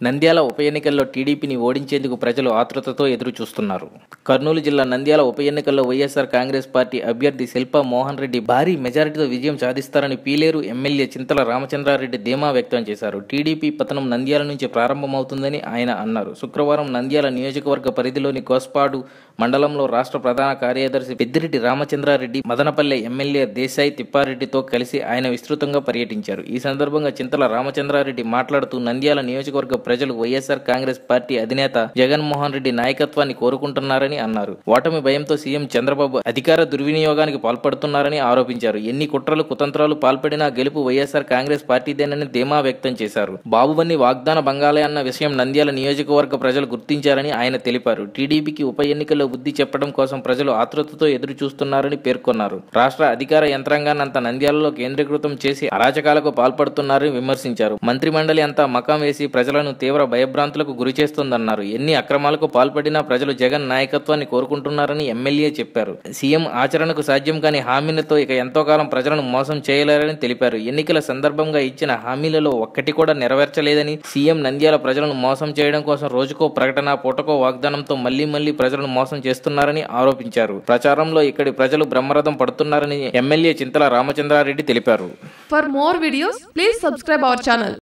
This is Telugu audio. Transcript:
నంద్యాల ఉప ఎన్నికల్లో టీడీపీని ఓడించేందుకు ప్రజలు ఆతృతతో ఎదురు చూస్తున్నారు. కర్నూలు జిల్లా నంద్యాల ఉప ఎన్నికల్లో వైఎస్ఆర్ కాంగ్రెస్ పార్టీ అభ్యర్థి శిల్పా మోహన్ రెడ్డి భారీ మెజారిటీతో విజయం సాధిస్తారని పీలేరు ఎమ్మెల్యే చింతల రామచంద్రారెడ్డి ధీమా వ్యక్తం చేశారు. టీడీపీ పతనం నంద్యాల నుంచి ప్రారంభమవుతుందని ఆయన అన్నారు. శుక్రవారం నంద్యాల నియోజకవర్గ పరిధిలోని కోస్పాడు మండలంలో రాష్ట్ర ప్రధాన కార్యదర్శి పెద్దిరెడ్డి రామచంద్రారెడ్డి, మదనపల్లె ఎమ్మెల్యే దేశాయి తిప్పారెడ్డితో కలిసి ఆయన విస్తృతంగా పర్యటించారు. ఈ సందర్భంగా చింతల రామచంద్రారెడ్డి మాట్లాడుతూ నంద్యాల నియోజకవర్గ ప్రజలు వైఎస్ఆర్ కాంగ్రెస్ పార్టీ అధినేత జగన్మోహన్ రెడ్డి నాయకత్వాన్ని కోరుకుంటున్నారని అన్నారు. ఓటమి భయంతో సీఎం చంద్రబాబు అధికార దుర్వినియోగానికి పాల్పడుతున్నారని ఆరోపించారు. ఎన్ని కుట్రలు కుతంత్రాలు పాల్పడినా గెలుపు వైఎస్ఆర్ కాంగ్రెస్ పార్టీదేనని ధీమా వ్యక్తం చేశారు. బాబువన్ని వాగ్దాన బంగాలే అన్న విషయం నంద్యాల నియోజకవర్గ ప్రజలు గుర్తించారని ఆయన తెలిపారు. టీడీపీకి ఉప ఎన్నికల్లో బుద్ధి చెప్పడం కోసం ప్రజలు ఆతృతతో ఎదురు చూస్తున్నారని పేర్కొన్నారు. రాష్ట్ర అధికార యంత్రాంగాన్ని అంతా నంద్యాలలో కేంద్రీకృతం చేసి అరాచకాలకు పాల్పడుతున్నారని విమర్శించారు. మంత్రిమండలి అంతా మకాం వేసి ప్రజలను తీవ్ర భయభ్రాంతులకు గురిచేస్తోందన్నారు. ఎన్ని అక్రమాలకు పాల్పడినా ప్రజలు జగన్ నాయకత్వాన్ని కోరుకుంటున్నారని ఎమ్మెల్యే చెప్పారు. సీఎం ఆచరణకు సాధ్యం కాని హామీలతో ఇక ఎంతో కాలం ప్రజలను మోసం చేయలేరని తెలిపారు. ఎన్నికల సందర్భంగా ఇచ్చిన హామీలలో ఒక్కటి కూడా నెరవేర్చలేదని, సీఎం నంద్యాల ప్రజలను మోసం చేయడం కోసం రోజుకో ప్రకటన, పూటకో వాగ్దానంతో మళ్లీ ప్రజలను మోసం చేస్తున్నారని ఆరోపించారు. ప్రచారంలో ఇక్కడి ప్రజలు బ్రహ్మరథం పడుతున్నారని ఎమ్మెల్యే చింతల రామచంద్రారెడ్డి తెలిపారు. For more videos, please subscribe our channel.